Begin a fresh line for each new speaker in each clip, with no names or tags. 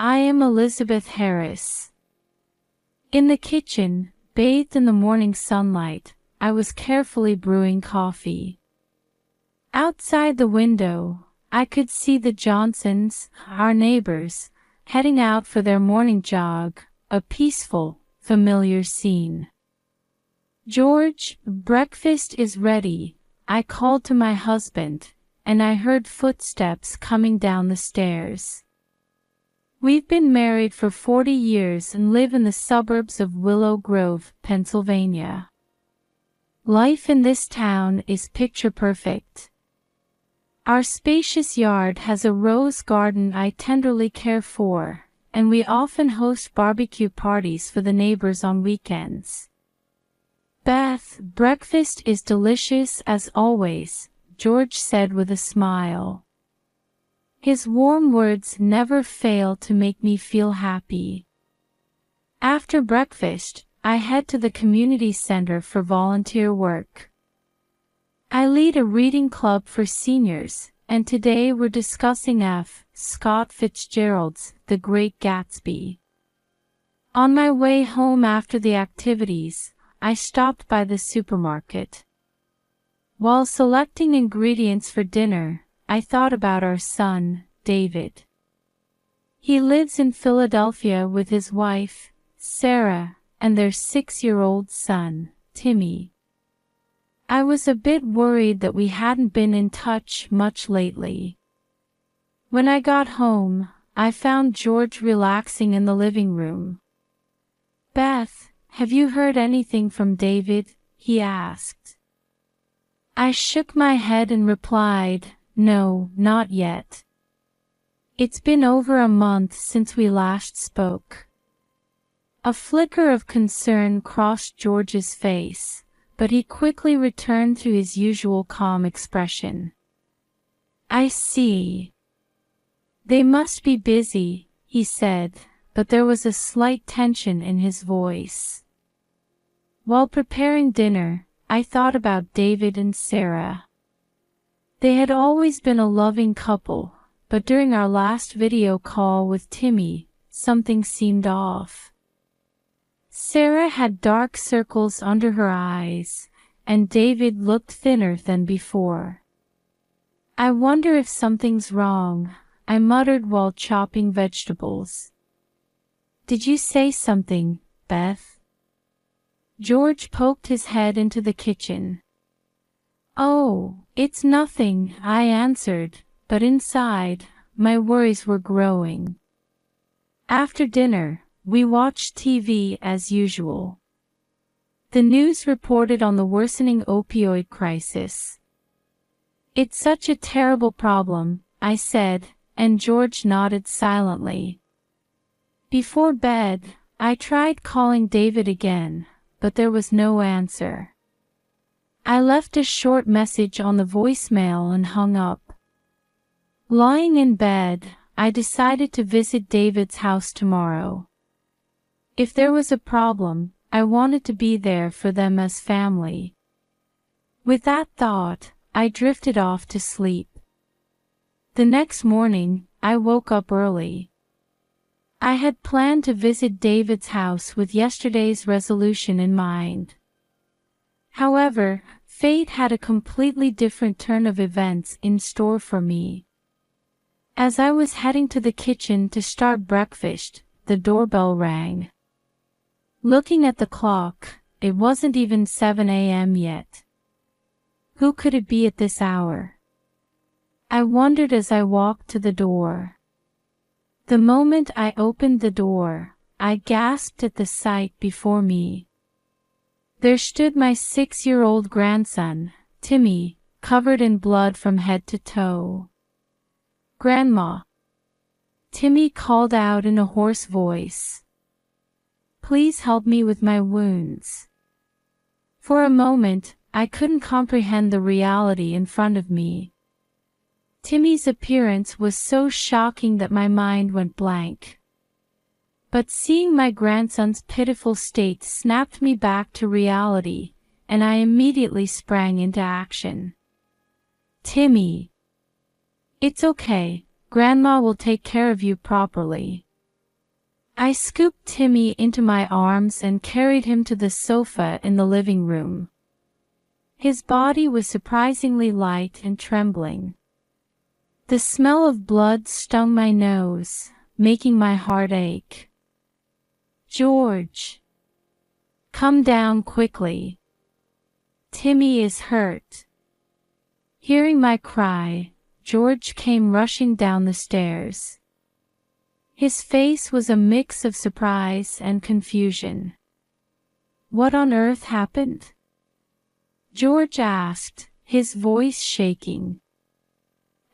I am Elizabeth Harris. In the kitchen, bathed in the morning sunlight, I was carefully brewing coffee. Outside the window, I could see the Johnsons, our neighbors, heading out for their morning jog, a peaceful, familiar scene. "George, breakfast is ready," I called to my husband, and I heard footsteps coming down the stairs. We've been married for 40 years and live in the suburbs of Willow Grove, Pennsylvania. Life in this town is picture perfect. Our spacious yard has a rose garden I tenderly care for, and we often host barbecue parties for the neighbors on weekends. "Beth, breakfast is delicious as always," George said with a smile. His warm words never fail to make me feel happy. After breakfast, I head to the community center for volunteer work. I lead a reading club for seniors, and today we're discussing F. Scott Fitzgerald's The Great Gatsby. On my way home after the activities, I stopped by the supermarket. While selecting ingredients for dinner, I thought about our son, David. He lives in Philadelphia with his wife, Sarah, and their 6-year-old son, Timmy. I was a bit worried that we hadn't been in touch much lately. When I got home, I found George relaxing in the living room. "Beth, have you heard anything from David?" he asked. I shook my head and replied, "No, not yet. It's been over a month since we last spoke." A flicker of concern crossed George's face, but he quickly returned to his usual calm expression. "I see. They must be busy," he said, but there was a slight tension in his voice. While preparing dinner, I thought about David and Sarah. They had always been a loving couple, but during our last video call with Timmy, something seemed off. Sarah had dark circles under her eyes, and David looked thinner than before. "I wonder if something's wrong," I muttered while chopping vegetables. "Did you say something, Beth?" George poked his head into the kitchen. "Oh, it's nothing," I answered, but inside, my worries were growing. After dinner, we watched TV as usual. The news reported on the worsening opioid crisis. "It's such a terrible problem," I said, and George nodded silently. Before bed, I tried calling David again, but there was no answer. I left a short message on the voicemail and hung up. Lying in bed, I decided to visit David's house tomorrow. If there was a problem, I wanted to be there for them as family. With that thought, I drifted off to sleep. The next morning, I woke up early. I had planned to visit David's house with yesterday's resolution in mind. However, fate had a completely different turn of events in store for me. As I was heading to the kitchen to start breakfast, the doorbell rang. Looking at the clock, it wasn't even 7 a.m. yet. Who could it be at this hour? I wondered as I walked to the door. The moment I opened the door, I gasped at the sight before me. There stood my 6-year-old grandson, Timmy, covered in blood from head to toe. "Grandma!" Timmy called out in a hoarse voice. "Please help me with my wounds." For a moment, I couldn't comprehend the reality in front of me. Timmy's appearance was so shocking that my mind went blank. But seeing my grandson's pitiful state snapped me back to reality, and I immediately sprang into action. "Timmy! It's okay, Grandma will take care of you properly." I scooped Timmy into my arms and carried him to the sofa in the living room. His body was surprisingly light and trembling. The smell of blood stung my nose, making my heart ache. "George, come down quickly. Timmy is hurt." Hearing my cry, George came rushing down the stairs. His face was a mix of surprise and confusion. "What on earth happened?" George asked, his voice shaking.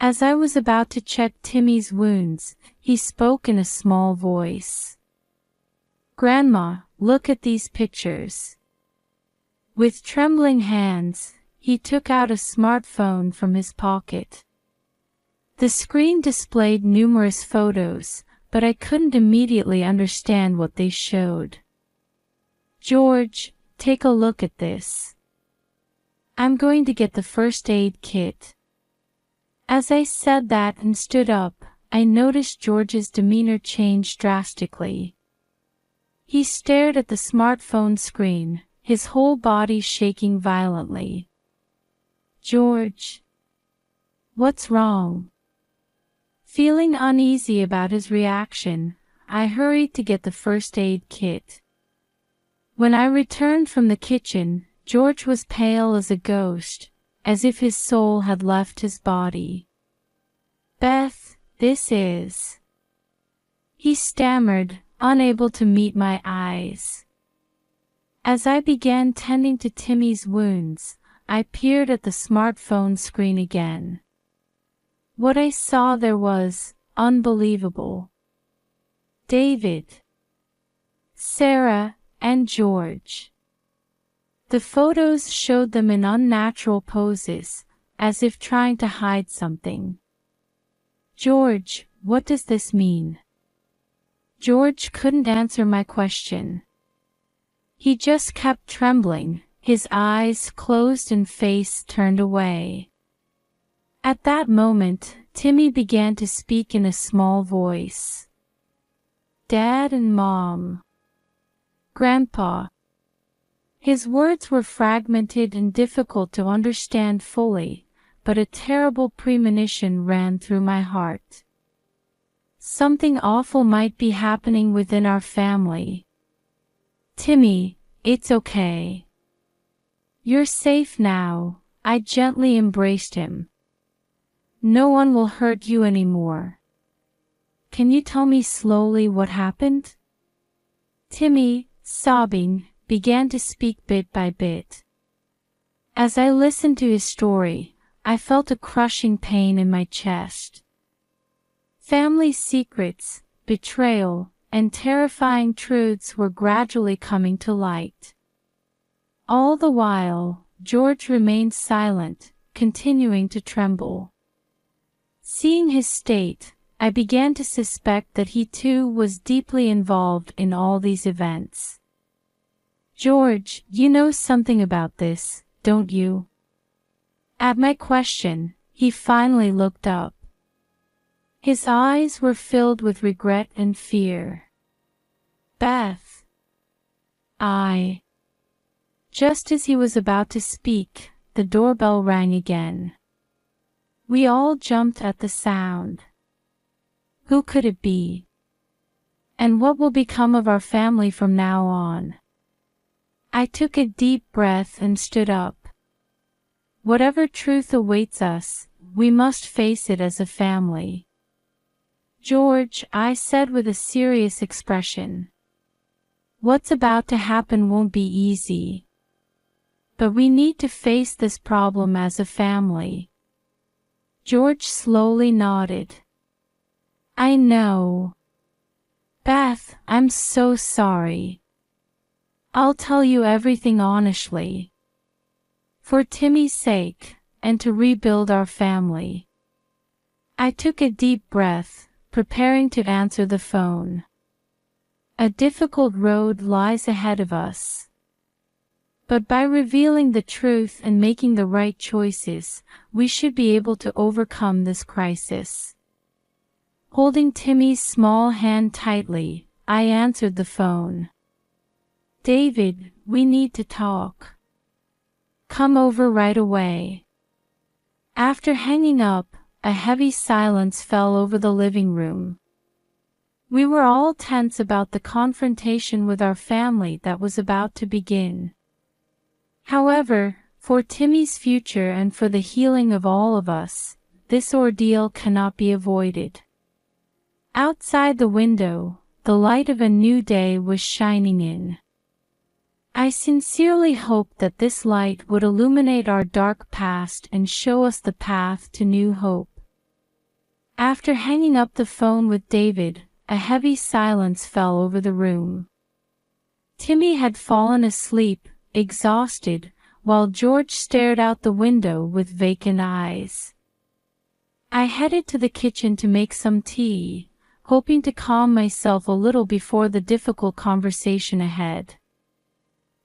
As I was about to check Timmy's wounds, he spoke in a small voice. "Grandma, look at these pictures." With trembling hands, he took out a smartphone from his pocket. The screen displayed numerous photos, but I couldn't immediately understand what they showed. "George, take a look at this. I'm going to get the first aid kit." As I said that and stood up, I noticed George's demeanor change drastically. He stared at the smartphone screen, his whole body shaking violently. "George, what's wrong?" Feeling uneasy about his reaction, I hurried to get the first aid kit. When I returned from the kitchen, George was pale as a ghost, as if his soul had left his body. "Beth, this is..." he stammered, unable to meet my eyes. As I began tending to Timmy's wounds, I peered at the smartphone screen again. What I saw there was unbelievable. David, Sarah, and George. The photos showed them in unnatural poses, as if trying to hide something. "George, what does this mean?" George couldn't answer my question. He just kept trembling, his eyes closed and face turned away. At that moment, Timmy began to speak in a small voice. "Dad and Mom. Grandpa." His words were fragmented and difficult to understand fully, but a terrible premonition ran through my heart. Something awful might be happening within our family. "Timmy, it's okay. You're safe now," I gently embraced him. "No one will hurt you anymore. Can you tell me slowly what happened?" Timmy, sobbing, began to speak bit by bit. As I listened to his story, I felt a crushing pain in my chest. Family secrets, betrayal, and terrifying truths were gradually coming to light. All the while, George remained silent, continuing to tremble. Seeing his state, I began to suspect that he too was deeply involved in all these events. "George, you know something about this, don't you?" At my question, he finally looked up. His eyes were filled with regret and fear. "Beth, I..." Just as he was about to speak, the doorbell rang again. We all jumped at the sound. Who could it be? And what will become of our family from now on? I took a deep breath and stood up. Whatever truth awaits us, we must face it as a family. "George," I said with a serious expression, "what's about to happen won't be easy. But we need to face this problem as a family." George slowly nodded. "I know. Beth, I'm so sorry. I'll tell you everything honestly. For Timmy's sake, and to rebuild our family." I took a deep breath, preparing to answer the phone. A difficult road lies ahead of us. But by revealing the truth and making the right choices, we should be able to overcome this crisis. Holding Timmy's small hand tightly, I answered the phone. "David, we need to talk. Come over right away." After hanging up, a heavy silence fell over the living room. We were all tense about the confrontation with our family that was about to begin. However, for Timmy's future and for the healing of all of us, this ordeal cannot be avoided. Outside the window, the light of a new day was shining in. I sincerely hoped that this light would illuminate our dark past and show us the path to new hope. After hanging up the phone with David, a heavy silence fell over the room. Timmy had fallen asleep, exhausted, while George stared out the window with vacant eyes. I headed to the kitchen to make some tea, hoping to calm myself a little before the difficult conversation ahead.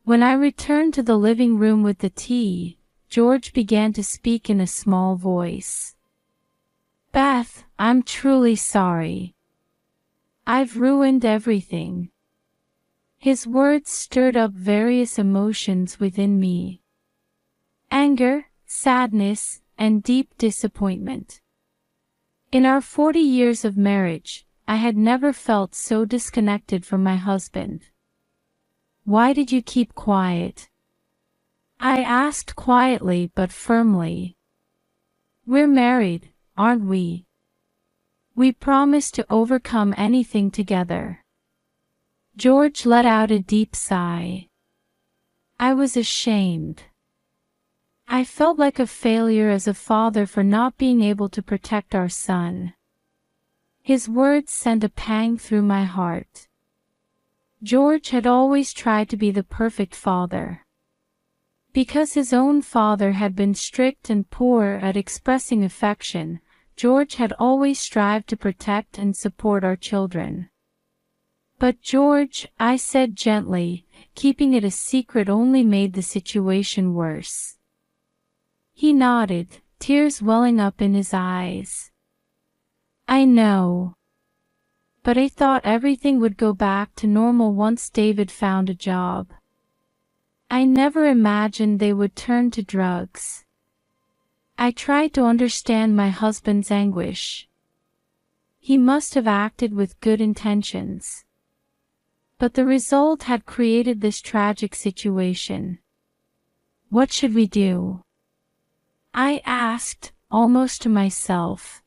When I returned to the living room with the tea, George began to speak in a small voice. "Beth, I'm truly sorry. I've ruined everything." His words stirred up various emotions within me. Anger, sadness, and deep disappointment. In our 40 years of marriage, I had never felt so disconnected from my husband. "Why did you keep quiet?" I asked quietly but firmly. "We're married, aren't we? We promised to overcome anything together." George let out a deep sigh. I was ashamed. I felt like a failure as a father for not being able to protect our son. His words sent a pang through my heart. George had always tried to be the perfect father. Because his own father had been strict and poor at expressing affection, George had always strived to protect and support our children. "But George," I said gently, keeping it a secret only made the situation worse. He nodded, tears welling up in his eyes. "I know. But I thought everything would go back to normal once David found a job. I never imagined they would turn to drugs." I tried to understand my husband's anguish. He must have acted with good intentions. But the result had created this tragic situation. "What should we do?" I asked, almost to myself.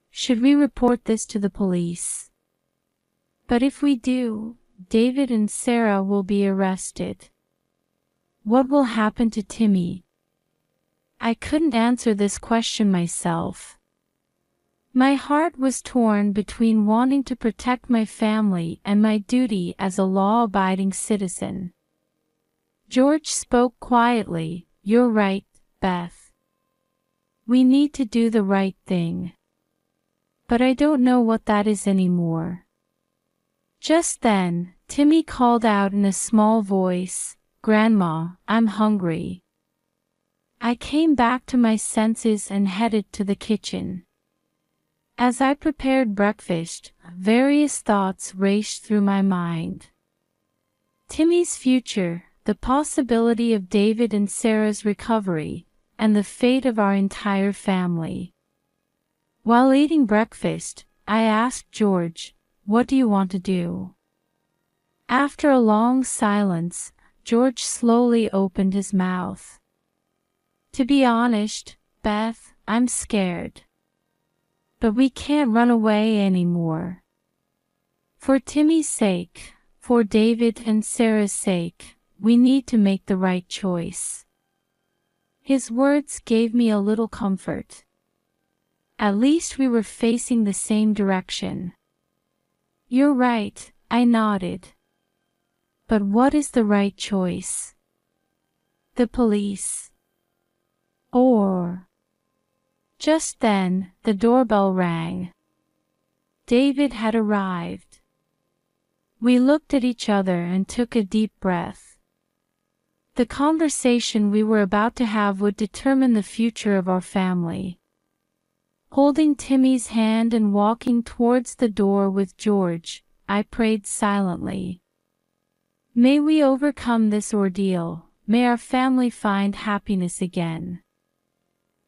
"Should we report this to the police? But if we do, David and Sarah will be arrested. What will happen to Timmy?" I couldn't answer this question myself. My heart was torn between wanting to protect my family and my duty as a law-abiding citizen. George spoke quietly. "You're right, Beth. We need to do the right thing. But I don't know what that is anymore." Just then, Timmy called out in a small voice, "Grandma, I'm hungry." I came back to my senses and headed to the kitchen. As I prepared breakfast, various thoughts raced through my mind. Timmy's future, the possibility of David and Sarah's recovery, and the fate of our entire family. While eating breakfast, I asked George, "What do you want to do?" After a long silence, George slowly opened his mouth. "To be honest, Beth, I'm scared. But we can't run away anymore. For Timmy's sake, for David and Sarah's sake, we need to make the right choice." His words gave me a little comfort. At least we were facing the same direction. "You're right," I nodded. "But what is the right choice? The police? Or—" Just then, the doorbell rang. David had arrived. We looked at each other and took a deep breath. The conversation we were about to have would determine the future of our family. Holding Timmy's hand and walking towards the door with George, I prayed silently. May we overcome this ordeal. May our family find happiness again.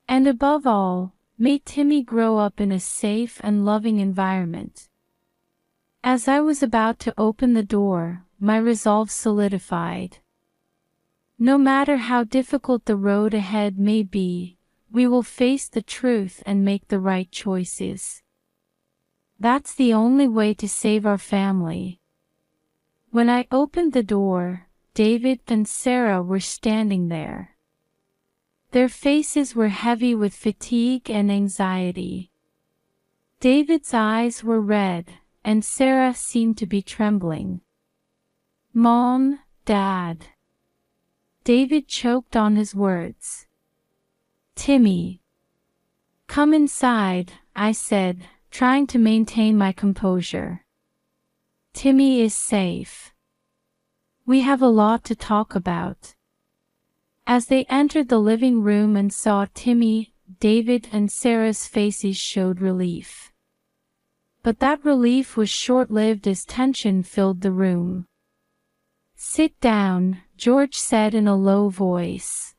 And above all, may Timmy grow up in a safe and loving environment. As I was about to open the door, my resolve solidified. No matter how difficult the road ahead may be, we will face the truth and make the right choices. That's the only way to save our family. When I opened the door, David and Sarah were standing there. Their faces were heavy with fatigue and anxiety. David's eyes were red, and Sarah seemed to be trembling. "Mom, Dad." David choked on his words. "Timmy." "Come inside," I said, trying to maintain my composure. "Timmy is safe. We have a lot to talk about." As they entered the living room and saw Timmy, David and Sarah's faces showed relief. But that relief was short-lived as tension filled the room. "Sit down," George said in a low voice.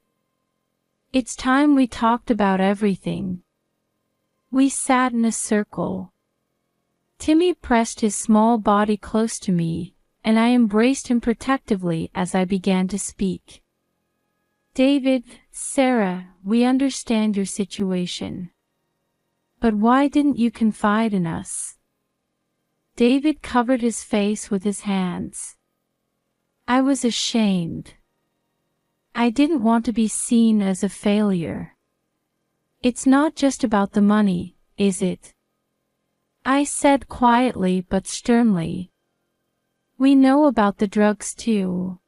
"It's time we talked about everything." We sat in a circle. Timmy pressed his small body close to me, and I embraced him protectively as I began to speak. "David, Sarah, we understand your situation. But why didn't you confide in us?" David covered his face with his hands. "I was ashamed. I didn't want to be seen as a failure." "It's not just about the money, is it?" I said quietly but sternly. "We know about the drugs too."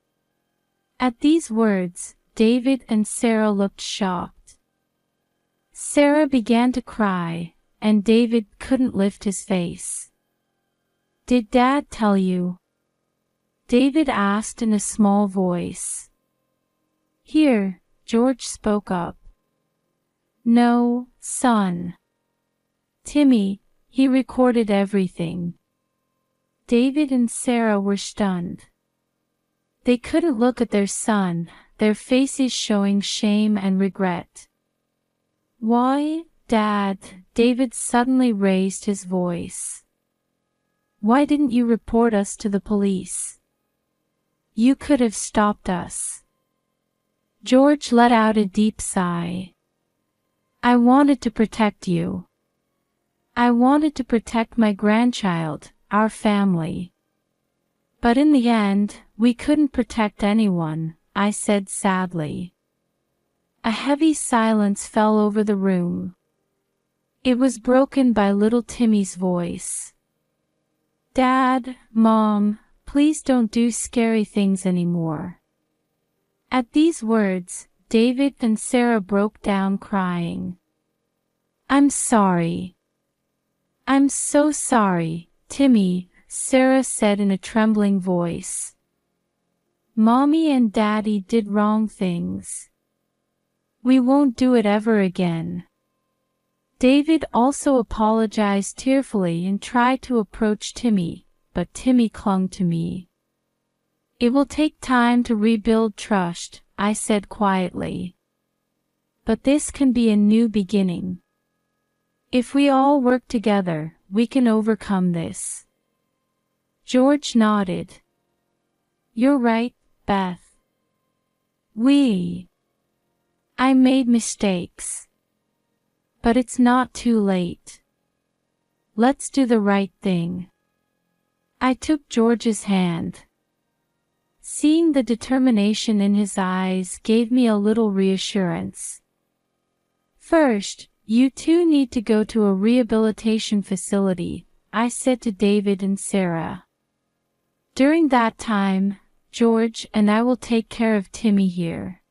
At these words, David and Sarah looked shocked. Sarah began to cry, and David couldn't lift his face. "Did Dad tell you?" David asked in a small voice. "Here," George spoke up. "No, son. Timmy, he recorded everything." David and Sarah were stunned. They couldn't look at their son, their faces showing shame and regret. "Why, Dad?" David suddenly raised his voice. "Why didn't you report us to the police? You could have stopped us." George let out a deep sigh. "I wanted to protect you. I wanted to protect my grandchild, our family. But in the end, we couldn't protect anyone," I said sadly. A heavy silence fell over the room. It was broken by little Timmy's voice. "Dad, Mom, please don't do scary things anymore." At these words, David and Sarah broke down crying. "I'm sorry. I'm so sorry, Timmy," Sarah said in a trembling voice. "Mommy and Daddy did wrong things. We won't do it ever again." David also apologized tearfully and tried to approach Timmy, but Timmy clung to me. "It will take time to rebuild trust," I said quietly. "But this can be a new beginning. If we all work together, we can overcome this." George nodded. "You're right, Beth. I made mistakes. But it's not too late. Let's do the right thing." I took George's hand. Seeing the determination in his eyes gave me a little reassurance. "First, you two need to go to a rehabilitation facility," I said to David and Sarah. "During that time, George and I will take care of Timmy here."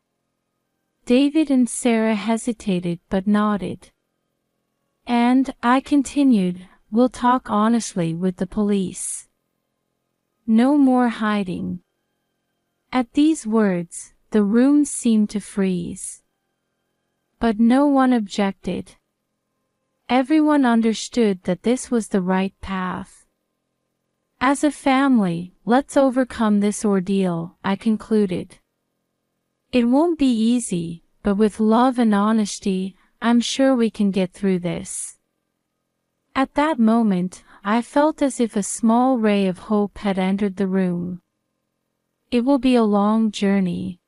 David and Sarah hesitated but nodded. "And," I continued, "we'll talk honestly with the police. No more hiding." At these words, the room seemed to freeze. But no one objected. Everyone understood that this was the right path. As a family, let's overcome this ordeal, I concluded. It won't be easy, but with love and honesty, I'm sure we can get through this. At that moment, I felt as if a small ray of hope had entered the room. It will be a long journey,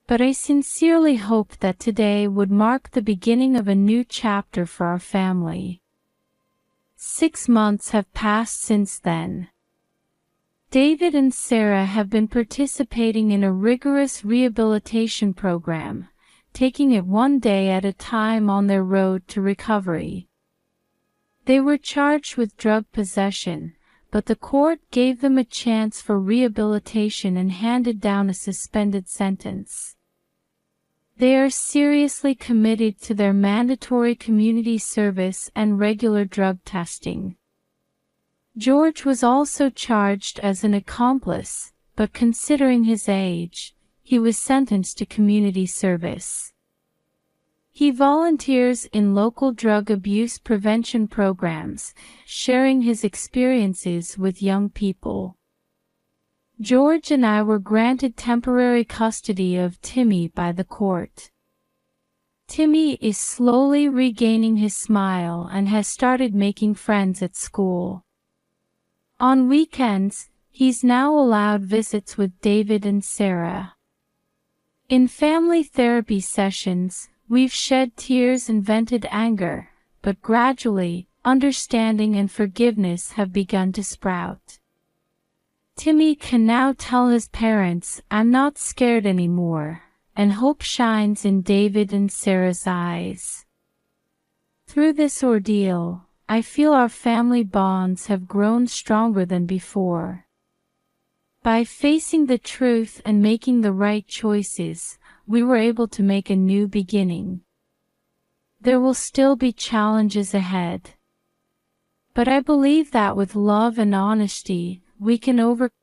but I sincerely hope that today would mark the beginning of a new chapter for our family. 6 months have passed since then. David and Sarah have been participating in a rigorous rehabilitation program, taking it one day at a time on their road to recovery. They were charged with drug possession, but the court gave them a chance for rehabilitation and handed down a suspended sentence. They are seriously committed to their mandatory community service and regular drug testing. George was also charged as an accomplice, but considering his age, he was sentenced to community service. He volunteers in local drug abuse prevention programs, sharing his experiences with young people. George and I were granted temporary custody of Timmy by the court. Timmy is slowly regaining his smile and has started making friends at school. On weekends, he's now allowed visits with David and Sarah. In family therapy sessions, we've shed tears and vented anger, but gradually, understanding and forgiveness have begun to sprout. Timmy can now tell his parents, "I'm not scared anymore," and hope shines in David and Sarah's eyes. Through this ordeal, I feel our family bonds have grown stronger than before. By facing the truth and making the right choices, we were able to make a new beginning. There will still be challenges ahead, but I believe that with love and honesty, we can overcome